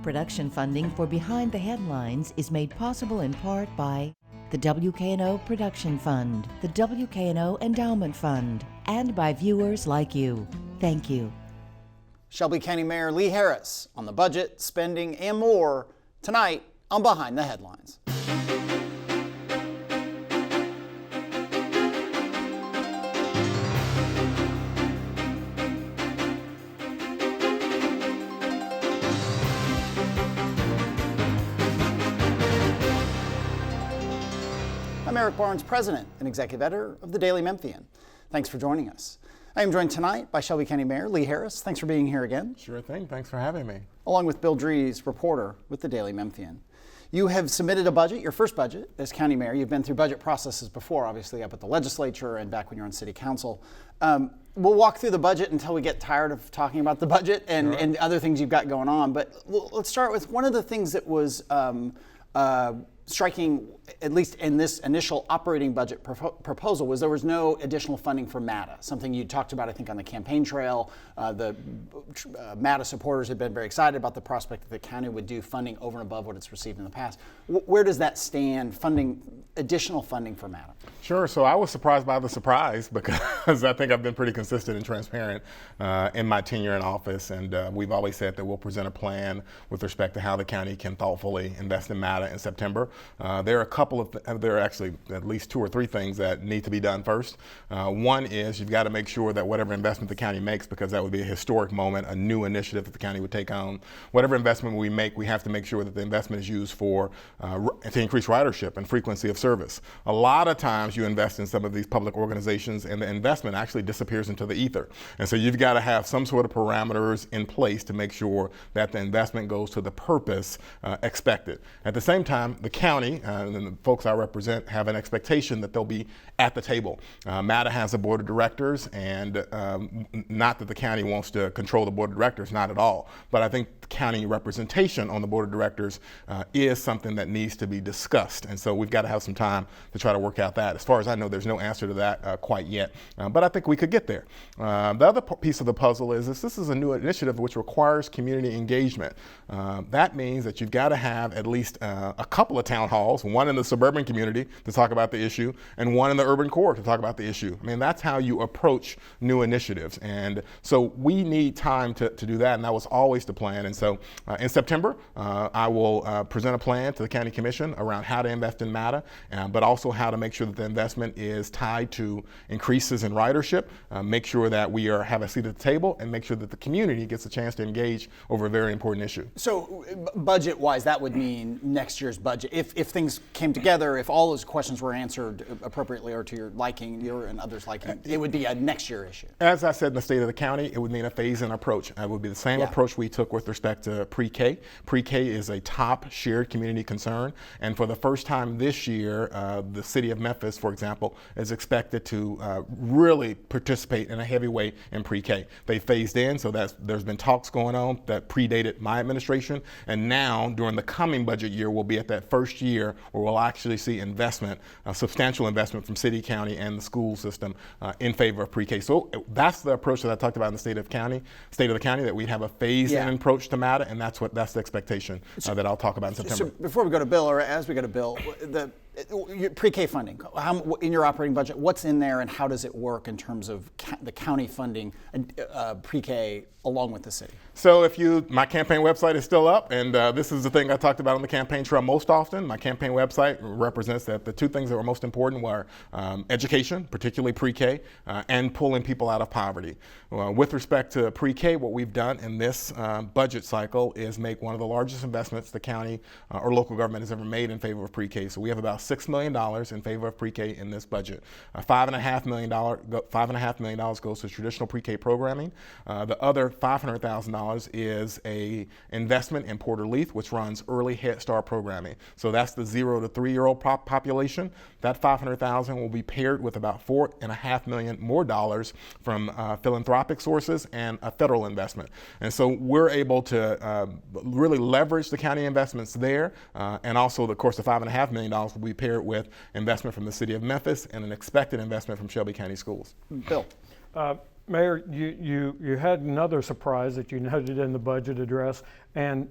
Production funding for Behind the Headlines is made possible in part by the WKNO Production Fund, the WKNO Endowment Fund, and by viewers like you. Thank you. Shelby County Mayor Lee Harris on the budget, spending, and more tonight on Behind the Headlines. I'm Eric Barnes, President and Executive Editor of the Daily Memphian. Thanks for joining us. I am joined tonight by Shelby County Mayor Lee Harris. Thanks for being here again. Sure thing. Thanks for having me. Along with Bill Dries, reporter with the Daily Memphian. You have submitted a budget, your first budget as county mayor. You've been through budget processes before, obviously up at the legislature and back when you were on city council. We'll walk through the budget until we get tired of talking about the budget and other things you've got going on. But let's start with one of the things that was striking, at least in this initial operating budget proposal, was there was no additional funding for MATA, something you talked about, I think, on the campaign trail. The MATA supporters had been very excited about the prospect that the county would do funding over and above what it's received in the past. Where does that stand, additional funding for MATA? Sure. So I was surprised by the surprise because I think I've been pretty consistent and transparent in my tenure in office. And we've always said that we'll present a plan with respect to how the county can thoughtfully invest in MATA in September. There are actually at least two or three things that need to be done first. One is you've got to make sure that whatever investment the county makes, because that would be a historic moment, a new initiative that the county would take on. Whatever investment we make, we have to make sure that the investment is used to increase ridership and frequency of service. A lot of times you invest in some of these public organizations and the investment actually disappears into the ether. And so you've got to have some sort of parameters in place to make sure that the investment goes to the purpose expected. At the same time, the county and the folks I represent have an expectation that they'll be at the table. MATA has a board of directors, and not that the county wants to control the board of directors, not at all. But I think the county representation on the board of directors is something that needs to be discussed. And so we've got to have some time to try to work out that. As far as I know, there's no answer to that quite yet. But I think we could get there. The other piece of the puzzle is this is a new initiative which requires community engagement. That means that you've got to have at least a couple of town halls, one in the suburban community to talk about the issue, and one in the urban core to talk about the issue. I mean, that's how you approach new initiatives. And so we need time to do that, and that was always the plan. And so in September, I will present a plan to the County Commission around how to invest in MATA, but also how to make sure that the investment is tied to increases in ridership, make sure that we have a seat at the table, and make sure that the community gets a chance to engage over a very important issue. So budget-wise, that would mean next year's budget. If things came together, if all those questions were answered appropriately or to your liking, your and others' liking, it would be a next year issue. As I said, in the state of the county, it would mean a phase-in approach. It would be the same approach we took with respect to pre-K. Pre-K is a top shared community concern, and for the first time this year, the city of Memphis, for example, is expected to really participate in a heavy way in pre-K. They phased in, so there's been talks going on that predated my administration, and now during the coming budget year, we'll be at that first year where we'll actually see investment, substantial investment from city, county, and the school system in favor of pre-K. So that's the approach that I talked about in the state of the county, that we'd have a phased-in approach to MATA, and that's the expectation that I'll talk about in September. So before we go to Bill, or as we go to Bill, your pre-K funding, in your operating budget, what's in there and how does it work in terms of the county funding pre-K along with the city? So my campaign website is still up, and this is the thing I talked about on the campaign trail most often. My campaign website represents that the two things that were most important were education, particularly pre-K, and pulling people out of poverty. With respect to pre-K, what we've done in this budget cycle is make one of the largest investments the county or local government has ever made in favor of pre-K. So we have about $6 million in favor of pre-K in this budget. $5.5 million goes to traditional pre-K programming. The other $500,000 is a investment in Porter Leith, which runs early Head Start programming. So that's the 0 to 3-year-old population. That $500,000 will be paired with about $4.5 million more dollars from philanthropic sources and a federal investment. And so we're able to really leverage the county investments there, and also, of course, the $5.5 million will be paired with investment from the city of Memphis and an expected investment from Shelby County Schools. Bill. Mayor, you had another surprise that you noted in the budget address, and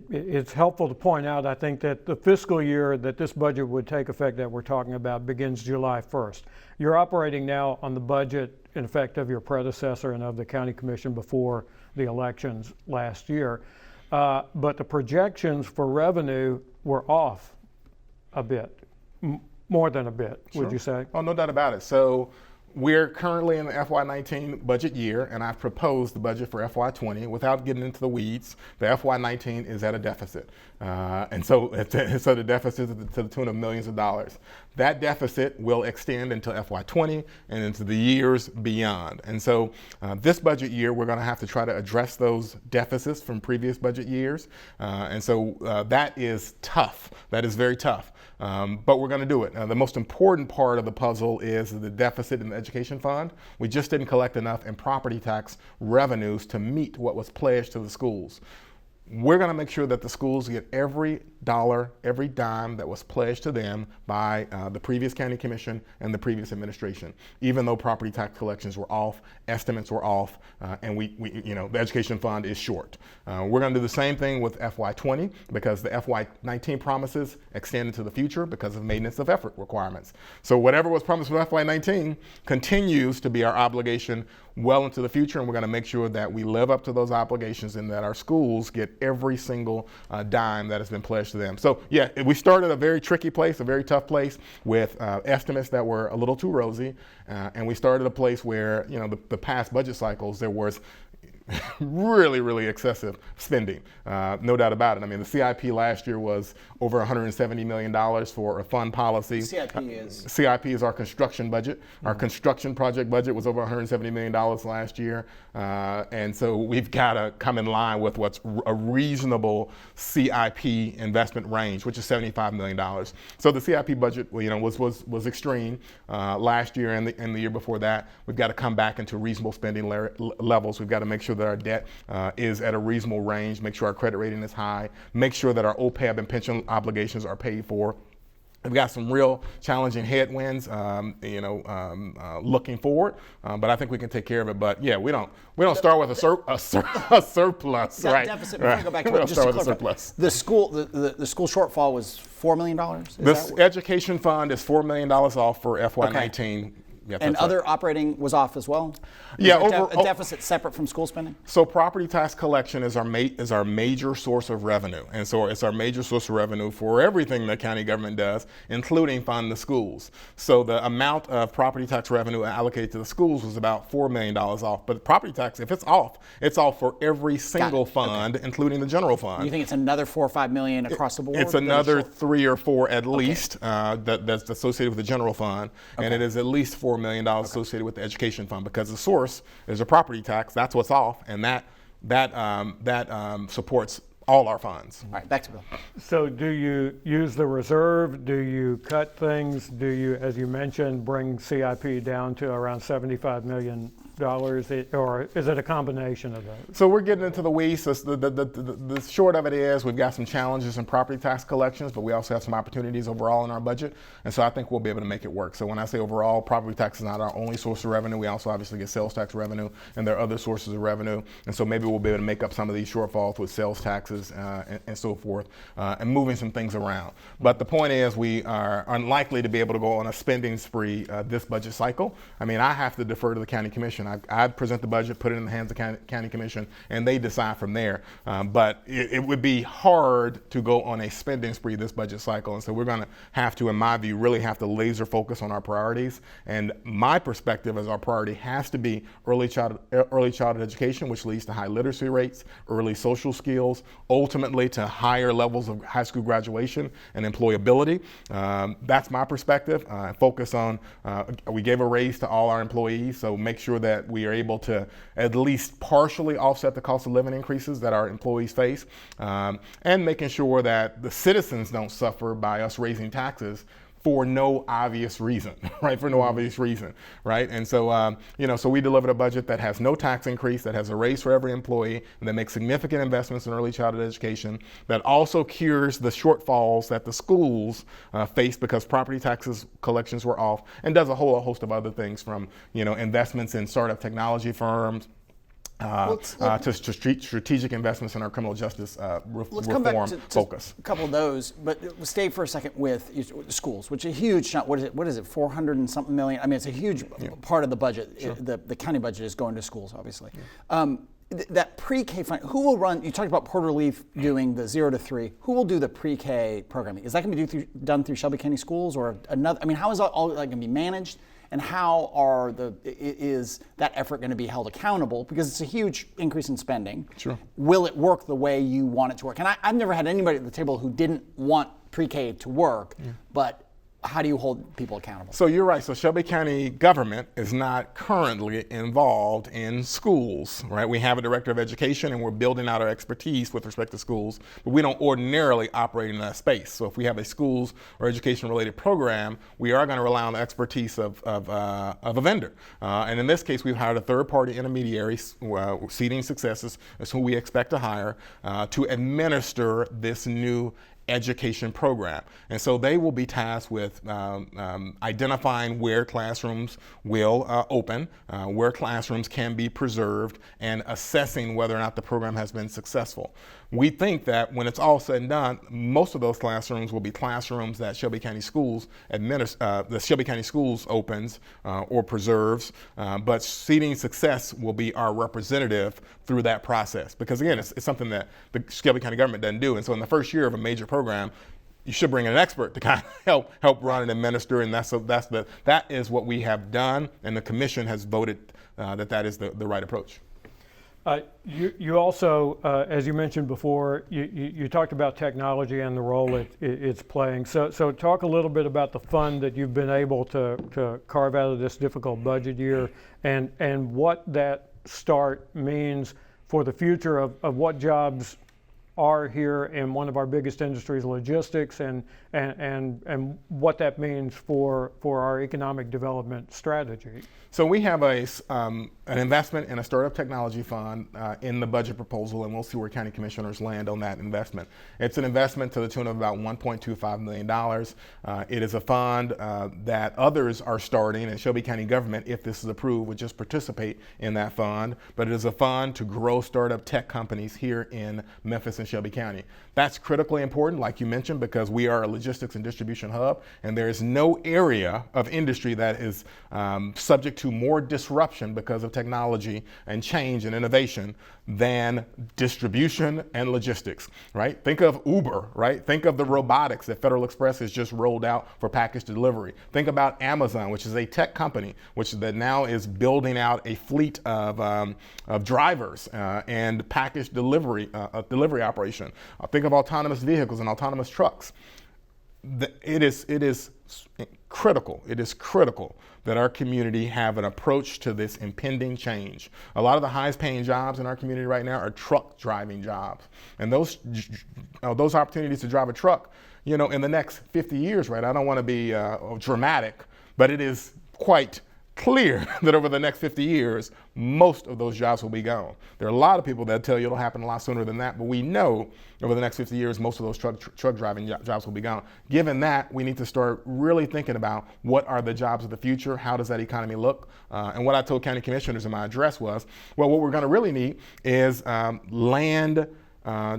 it's helpful to point out, I think, that the fiscal year that this budget would take effect that we're talking about begins July 1st. You're operating now on the budget, in effect, of your predecessor and of the county commission before the elections last year. But the projections for revenue were off a bit, more than a bit, would you say? Oh, no doubt about it. So we're currently in the FY19 budget year, and I've proposed the budget for FY20. Without getting into the weeds, the FY19 is at a deficit. And so it's at a deficit to the tune of millions of dollars. That deficit will extend into FY20 and into the years beyond. And so this budget year, we're going to have to try to address those deficits from previous budget years. And so that is tough. That is very tough. But we're going to do it. The most important part of the puzzle is the deficit in the education fund. We just didn't collect enough in property tax revenues to meet what was pledged to the schools. We're going to make sure that the schools get every dollar, every dime that was pledged to them by the previous county commission and the previous administration. Even though property tax collections were off, estimates were off, and the education fund is short. We're going to do the same thing with FY20 because the FY19 promises extend into the future because of maintenance of effort requirements. So whatever was promised with FY19 continues to be our obligation well into the future, and we're going to make sure that we live up to those obligations and that our schools get every single dime that has been pledged to them. So yeah, we started a very tricky place, a very tough place with estimates that were a little too rosy, and we started a place where, the past budget cycles, there was really, really excessive spending. No doubt about it. I mean, the CIP last year was over $170 million for a fund policy. CIP is our construction budget. Our construction project budget was over $170 million last year. And so we've got to come in line with what's a reasonable CIP investment range, which is $75 million. So the CIP budget, was extreme last year and the year before that. We've got to come back into reasonable spending levels. We've got to make sure that our debt is at a reasonable range, make sure our credit rating is high, make sure that our OPEB and pension obligations are paid for. We've got some real challenging headwinds, looking forward, but I think we can take care of it. But yeah, we don't start with a surplus, right? Deficit. Before we go back to we don't start with a surplus. The school shortfall was $4 million. The education fund is $4 million off for FY19. Okay. Yep, and other operating was off as well? Yeah, a deficit separate from school spending? So property tax collection is our major source of revenue. And so it's our major source of revenue for everything the county government does, including fund the schools. So the amount of property tax revenue allocated to the schools was about $4 million off. But property tax, if it's off for every single fund, including the general fund. You think it's another $4 or $5 million across the board? It's another 3 or 4 at least that's associated with the general fund. And it is at least $4 million associated with the education fund because the source is a property tax. That's what's off, and that supports all our funds. All right, back to Bill. So do you use the reserve? Do you cut things? Do you, as you mentioned, bring CIP down to around $75 million? Or is it a combination of those? So we're getting into the weeds. So the short of it is we've got some challenges in property tax collections, but we also have some opportunities overall in our budget. And so I think we'll be able to make it work. So when I say overall, property tax is not our only source of revenue. We also obviously get sales tax revenue, and there are other sources of revenue. And so maybe we'll be able to make up some of these shortfalls with sales taxes and so forth, and moving some things around. But the point is we are unlikely to be able to go on a spending spree this budget cycle. I mean, I have to defer to the county commission. I present the budget, put it in the hands of the county commission, and they decide from there. But it would be hard to go on a spending spree this budget cycle. And so we're going to have to, in my view, really have to laser focus on our priorities. And my perspective is our priority has to be early childhood education, which leads to high literacy rates, early social skills, ultimately to higher levels of high school graduation and employability. That's my perspective. Focus on, we gave a raise to all our employees, so make sure that we are able to at least partially offset the cost of living increases that our employees face, and making sure that the citizens don't suffer by us raising taxes for no obvious reason, right? For no obvious reason, right? And so, so we delivered a budget that has no tax increase, that has a raise for every employee, and that makes significant investments in early childhood education, that also cures the shortfalls that the schools face because property taxes collections were off, and does a whole host of other things from, investments in startup technology firms, to strategic investments in our criminal justice Let's come back reform to focus. a couple of those, but stay for a second with schools, which is a huge chunk. What is it, 400 and something million? I mean, it's a huge part of the budget. Sure. The county budget is going to schools, obviously. That pre-K fund, who will run? You talked about Porter Leaf doing the 0 to 3. Who will do the pre-K programming? Is that going to be done through Shelby County Schools or another? I mean, how is all that going to be managed? And how is that effort going to be held accountable? Because it's a huge increase in spending. Sure. Will it work the way you want it to work? And I've never had anybody at the table who didn't want pre-K to work, but how do you hold people accountable? So you're right. So Shelby County government is not currently involved in schools, right? We have a director of education and we're building out our expertise with respect to schools, but we don't ordinarily operate in that space. So if we have a schools or education related program, we are going to rely on the expertise of a vendor. And in this case, we've hired a third party intermediary, Seeding Successes is who we expect to hire to administer this new education program. And so they will be tasked with identifying where classrooms will open, where classrooms can be preserved, and assessing whether or not the program has been successful. We think that when it's all said and done, most of those classrooms will be classrooms that Shelby County Schools the Shelby County Schools opens or preserves, but Seeding Success will be our representative through that process. Because again, it's something that the Shelby County government doesn't do. And so in the first year of a major program, you should bring in an expert to kind of help run and administer, and that is what we have done, and the commission has voted that is the right approach. You also, as you mentioned before, you talked about technology and the role it's playing. So talk a little bit about the fund that you've been able to carve out of this difficult budget year, and what that start means for the future of what jobs are here in one of our biggest industries, logistics, and what that means for our economic development strategy. So we have an investment in a startup technology fund in the budget proposal, and we'll see where county commissioners land on that investment. It's an investment to the tune of about $1.25 million. It is a fund that others are starting, and Shelby County government, if this is approved, would just participate in that fund. But it is a fund to grow startup tech companies here in Memphis and Shelby County. That's critically important, like you mentioned, because we are a logistics and distribution hub, and there is no area of industry that is subject to more disruption because of technology and change and innovation than distribution and logistics, right? Think of Uber, right? Think of the robotics that Federal Express has just rolled out for package delivery. Think about Amazon, which is a tech company, that now is building out a fleet of drivers and package delivery operation. Think of autonomous vehicles and autonomous trucks. It is critical that our community have an approach to this impending change. A lot of the highest paying jobs in our community right now are truck driving jobs. And those opportunities to drive a truck, in the next 50 years, right? I don't want to be dramatic, but it is quite clear that over the next 50 years, most of those jobs will be gone. There are a lot of people that tell you it'll happen a lot sooner than that, but we know over the next 50 years, most of those truck driving jobs will be gone. Given that, we need to start really thinking about what are the jobs of the future, how does that economy look? And what I told county commissioners in my address was, well, what we're gonna really need is land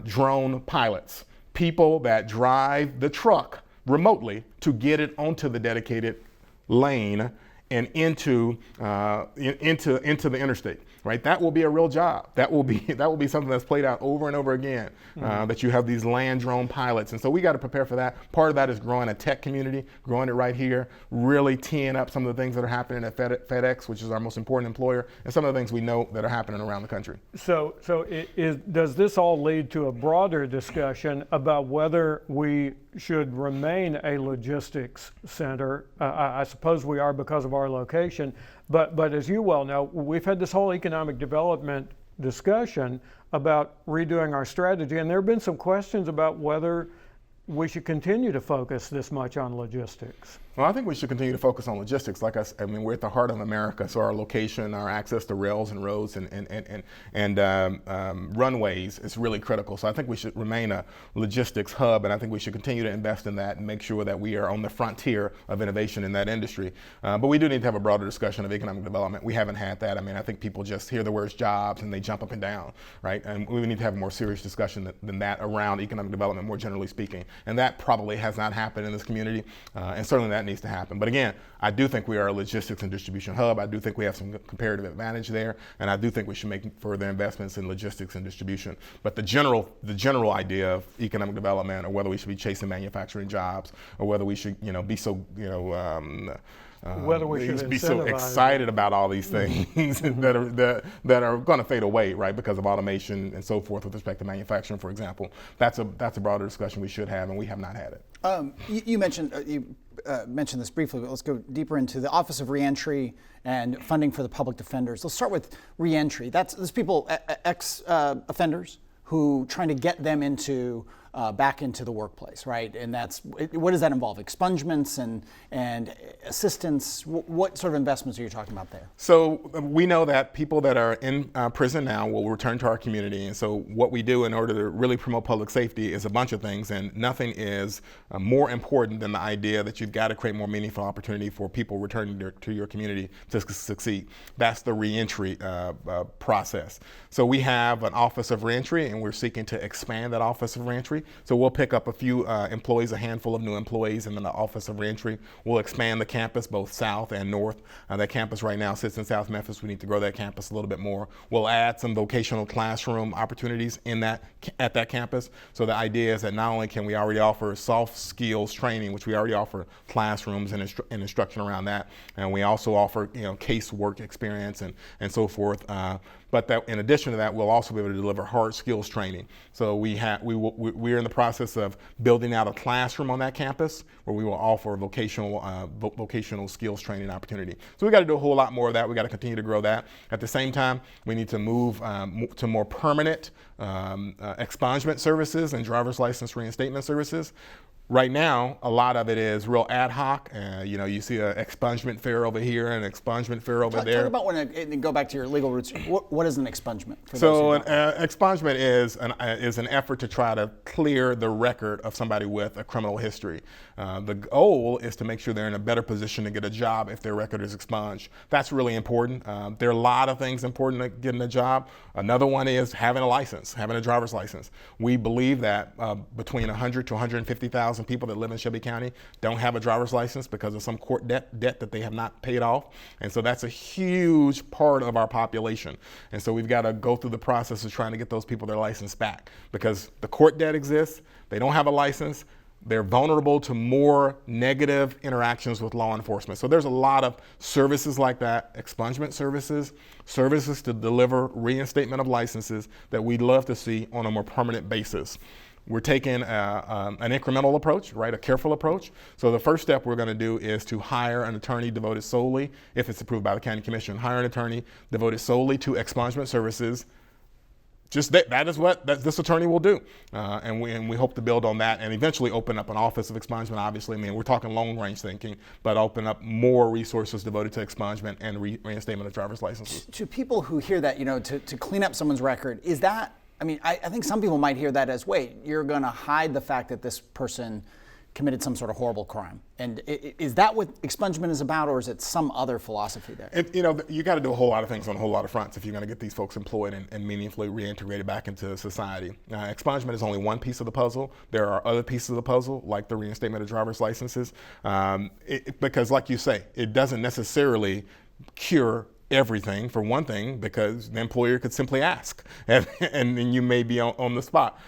drone pilots, people that drive the truck remotely to get it onto the dedicated lane and into the interstate, right? That will be a real job. That will be something that's played out over and over again. That you have these land drone pilots, and so we got to prepare for that. Part of that is growing a tech community, growing it right here, really teeing up some of the things that are happening at FedEx, which is our most important employer, and some of the things we know that are happening around the country. So does this all lead to a broader discussion about whether we should remain a logistics center? I suppose we are because of our location, but as you well know, we've had this whole economic development discussion about redoing our strategy, and there have been some questions about whether we should continue to focus this much on logistics? Well, I think we should continue to focus on logistics. Like I mean, we're at the heart of America, so our location, our access to rails and roads and runways is really critical. So I think we should remain a logistics hub, and I think we should continue to invest in that and make sure that we are on the frontier of innovation in that industry. But we do need to have a broader discussion of economic development. We haven't had that. I mean, I think people just hear the words jobs and they jump up and down, right? And we need to have a more serious discussion than that around economic development, more generally speaking. And that probably has not happened in this community, and certainly that needs to happen. But again, I do think we are a logistics and distribution hub. I do think we have some comparative advantage there, and I do think we should make further investments in logistics and distribution. But the general idea of economic development, or whether we should be chasing manufacturing jobs, or whether we should, be so, whether we should be so excited about all these things that are going to fade away, right, because of automation and so forth with respect to manufacturing, for example. That's a broader discussion we should have, and we have not had it. You mentioned this briefly, but let's go deeper into the Office of Reentry and funding for the public defenders. Let's start with reentry. That's people, ex-offenders, who trying to get them back into the workplace, right? And what does that involve? Expungements and assistance? What sort of investments are you talking about there? So we know that people that are in prison now will return to our community. And so what we do in order to really promote public safety is a bunch of things, and nothing is more important than the idea that you've got to create more meaningful opportunity for people returning to your community to succeed. That's the reentry process. So we have an Office of Reentry, and we're seeking to expand that Office of Reentry. So we'll pick up a few employees, a handful of new employees, and then the Office of Reentry. We'll expand the campus both south and north. That campus right now sits in South Memphis. We need to grow that campus a little bit more. We'll add some vocational classroom opportunities at that campus. So the idea is that not only can we already offer soft skills training, which we already offer classrooms and instruction around that, and we also offer casework experience and so forth. But that, in addition to that, we'll also be able to deliver hard skills training. So we're in the process of building out a classroom on that campus where we will offer vocational skills training opportunity. So we got to do a whole lot more of that. We got to continue to grow that. At the same time, we need to move to more permanent expungement services and driver's license reinstatement services. Right now, a lot of it is real ad hoc. You see an expungement fair over here and an expungement fair over there. Talk about and go back to your legal roots. What is an expungement? So an expungement is an effort to try to clear the record of somebody with a criminal history. The goal is to make sure they're in a better position to get a job if their record is expunged. That's really important. There are a lot of things important to getting a job. Another one is having a license, having a driver's license. We believe that between 100 to 150,000 people that live in Shelby County don't have a driver's license because of some court debt that they have not paid off. And so that's a huge part of our population. And so we've got to go through the process of trying to get those people their license back, because the court debt exists, they don't have a license, they're vulnerable to more negative interactions with law enforcement. So there's a lot of services like that, expungement services to deliver reinstatement of licenses that we'd love to see on a more permanent basis. We're taking an incremental approach, right, a careful approach. So the first step we're going to do is to hire an attorney devoted solely, if it's approved by the county commission, hire an attorney devoted solely to expungement services. Just that is what this attorney will do. And we hope to build on that and eventually open up an office of expungement, obviously. I mean, we're talking long range thinking, but open up more resources devoted to expungement and reinstatement of driver's licenses. To people who hear that, to clean up someone's record, is that, I think some people might hear that as, wait, you're going to hide the fact that this person committed some sort of horrible crime. And is that what expungement is about, or is it some other philosophy there? You got to do a whole lot of things on a whole lot of fronts if you're going to get these folks employed and meaningfully reintegrated back into society. Expungement is only one piece of the puzzle. There are other pieces of the puzzle, like the reinstatement of driver's licenses, because like you say, it doesn't necessarily cure everything, for one thing, because the employer could simply ask, and then you may be on the spot.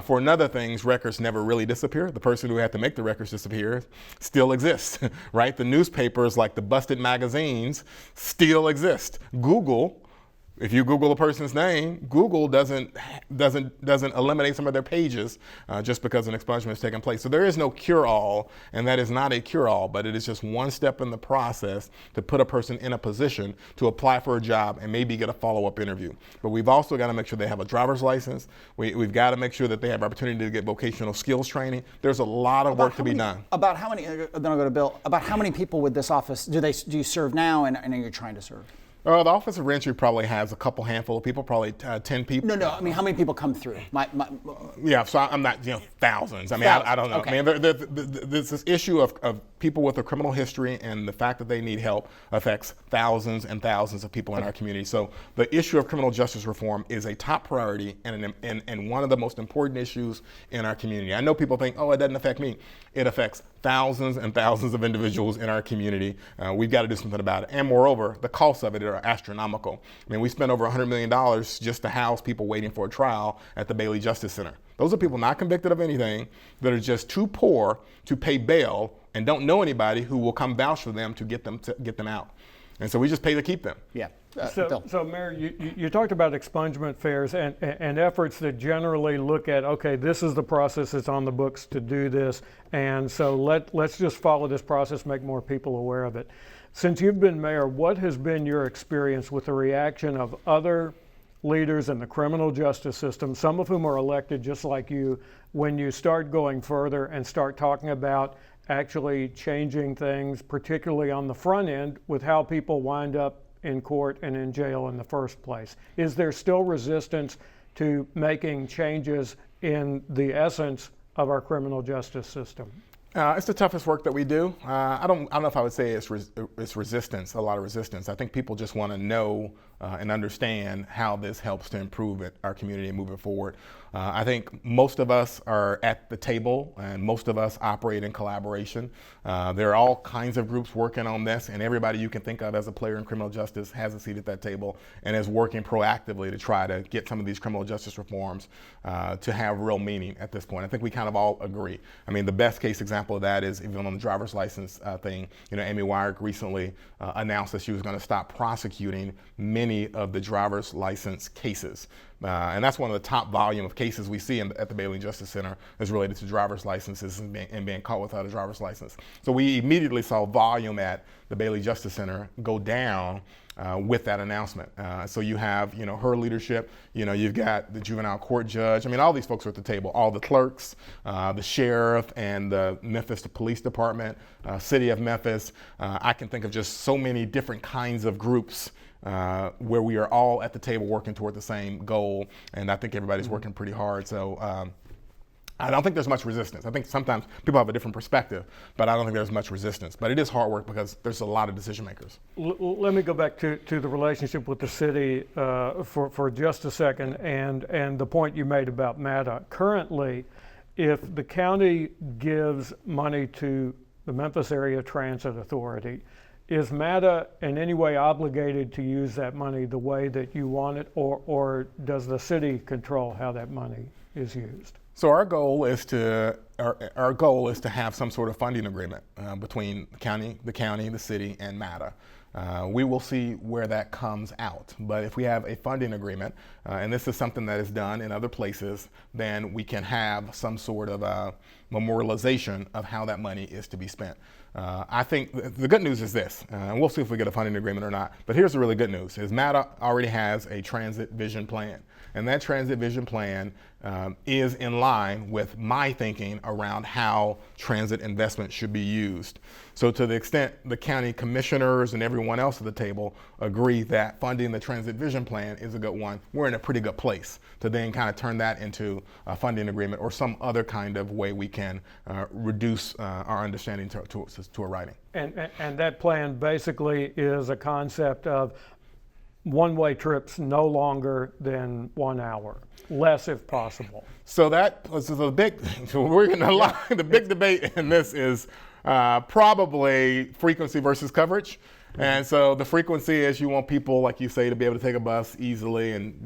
For another things, records never really disappear. The person who had to make the records disappear still exists, right? The newspapers, like the busted magazines, still exist. Google If you Google a person's name, Google doesn't eliminate some of their pages just because an expungement is taking place. So there is no cure-all, and that is not a cure-all, but it is just one step in the process to put a person in a position to apply for a job and maybe get a follow-up interview. But we've also got to make sure they have a driver's license. We've got to make sure that they have opportunity to get vocational skills training. There's a lot of work to be done. About how many? Then I'll go to Bill. About how many people with this office do you serve now, and are you trying to serve? The Office of Reentry probably has a handful of people, probably 10 people. No. I mean, how many people come through? Yeah, so I'm not, thousands. I mean, I don't know. Okay. I mean, there's this issue of people with a criminal history, and the fact that they need help affects thousands and thousands of people in our community. So the issue of criminal justice reform is a top priority and one of the most important issues in our community. I know people think, it doesn't affect me. It affects thousands and thousands of individuals in our community. We've got to do something about it. And moreover, the costs of it are astronomical. I mean, we spend over $100 million just to house people waiting for a trial at the Bailey Justice Center. Those are people not convicted of anything that are just too poor to pay bail and don't know anybody who will come vouch for them to get them out. And so we just pay to keep them. Yeah. So Mayor, you talked about expungement fairs and efforts that generally look at, okay, this is the process that's on the books to do this, and so let's just follow this process, make more people aware of it. Since you've been mayor, what has been your experience with the reaction of other leaders in the criminal justice system, some of whom are elected just like you, when you start going further and start talking about actually changing things, particularly on the front end with how people wind up in court and in jail in the first place? Is there still resistance to making changes in the essence of our criminal justice system? It's the toughest work that we do. I don't know if I would say it's resistance, a lot of resistance. I think people just want to know and understand how this helps to improve our community and move it forward. I think most of us are at the table and most of us operate in collaboration. There are all kinds of groups working on this, and everybody you can think of as a player in criminal justice has a seat at that table and is working proactively to try to get some of these criminal justice reforms to have real meaning at this point. I think we kind of all agree. I mean, the best case example of that is even on the driver's license thing. Amy Weirich recently announced that she was going to stop prosecuting many of the driver's license cases. And that's one of the top volume of cases we see at the Bailey Justice Center is related to driver's licenses and being caught without a driver's license. So we immediately saw volume at the Bailey Justice Center go down with that announcement. So you have, her leadership, you've got the juvenile court judge. I mean, all these folks are at the table, all the clerks, the sheriff and the Memphis Police Department, City of Memphis. I can think of just so many different kinds of groups where we are all at the table working toward the same goal, and I think everybody's working pretty hard. So I don't think there's much resistance. I think sometimes people have a different perspective, but I don't think there's much resistance. But it is hard work because there's a lot of decision makers. Let me go back to the relationship with the city for just a second, and the point you made about MATA. Currently, if the county gives money to the Memphis Area Transit Authority, is MATA in any way obligated to use that money the way that you want it, or does the city control how that money is used? So our goal is to have some sort of funding agreement between the county, the city, and MATA. We will see where that comes out. But if we have a funding agreement, and this is something that is done in other places, then we can have some sort of memorialization of how that money is to be spent. I think the good news is this, and we'll see if we get a funding agreement or not, but here's the really good news, is MATA already has a transit vision plan. And that transit vision plan is in line with my thinking around how transit investment should be used. So to the extent the county commissioners and everyone else at the table agree that funding the transit vision plan is a good one, we're in a pretty good place to then kind of turn that into a funding agreement or some other kind of way we can reduce our understanding to a writing. And that plan basically is a concept of one-way trips no longer than 1 hour, less if possible. So that was the big. So we're going to the big debate in this is probably frequency versus coverage. And so the frequency is you want people, like you say, to be able to take a bus easily and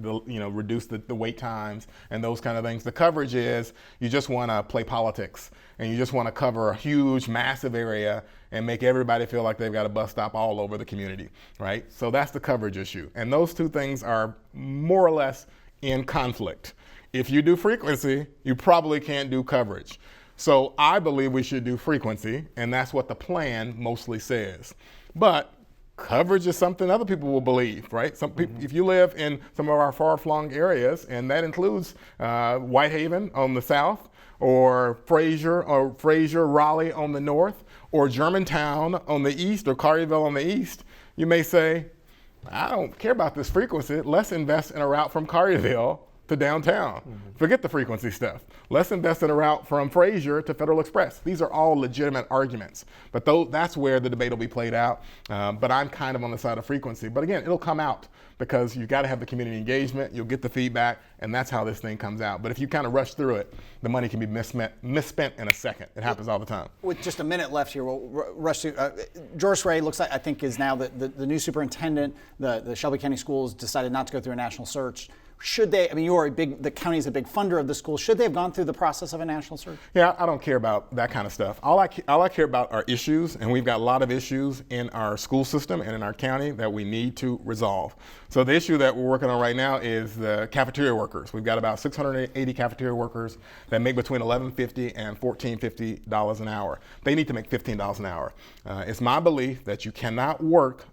reduce the wait times and those kind of things. The coverage is you just want to play politics and you just want to cover a huge, massive area and make everybody feel like they've got a bus stop all over the community, right? So that's the coverage issue. And those two things are more or less in conflict. If you do frequency, you probably can't do coverage. So I believe we should do frequency, and that's what the plan mostly says. But coverage is something other people will believe, right? Some people, if you live in some of our far-flung areas, and that includes Whitehaven on the south, or Fraser, Raleigh on the north, or Germantown on the east, or Collierville on the east, you may say, I don't care about this frequency. Let's invest in a route from Collierville to downtown. Forget the frequency stuff. Let's invest in a route from Fraser to Federal Express. These are all legitimate arguments, but that's where the debate will be played out. But I'm kind of on the side of frequency. But again, it'll come out because you've got to have the community engagement, you'll get the feedback, and that's how this thing comes out. But if you kind of rush through it, the money can be misspent in a second. It happens all the time. With just a minute left here, we'll rush through. Joris Ray looks like, I think, is now the new superintendent. The Shelby County Schools decided not to go through a national search. Should they, I mean, the county is a big funder of the school. Should they have gone through the process of a national search? Yeah, I don't care about that kind of stuff. All I care about are issues, and we've got a lot of issues in our school system and in our county that we need to resolve. So the issue that we're working on right now is the cafeteria workers. We've got about 680 cafeteria workers that make between $11.50 and $14.50 an hour. They need to make $15 an hour. It's my belief that you cannot work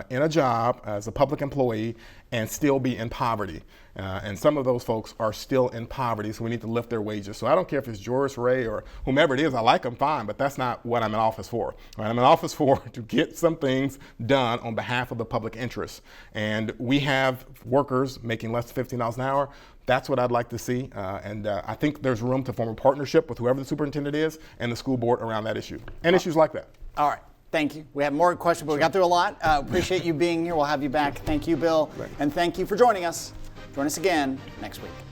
in a job as a public employee and still be in poverty. And some of those folks are still in poverty, so we need to lift their wages. So I don't care if it's Joris Ray or whomever it is, I like them fine, but that's not what I'm in office for. Right? I'm in office for to get some things done on behalf of the public interest. And we have workers making less than $15 an hour. That's what I'd like to see. And I think there's room to form a partnership with whoever the superintendent is and the school board around that issue. And issues like that. All right. Thank you. We have more questions, but we got through a lot. Appreciate you being here. We'll have you back. Thank you, Bill. Right. And thank you for joining us. Join us again next week.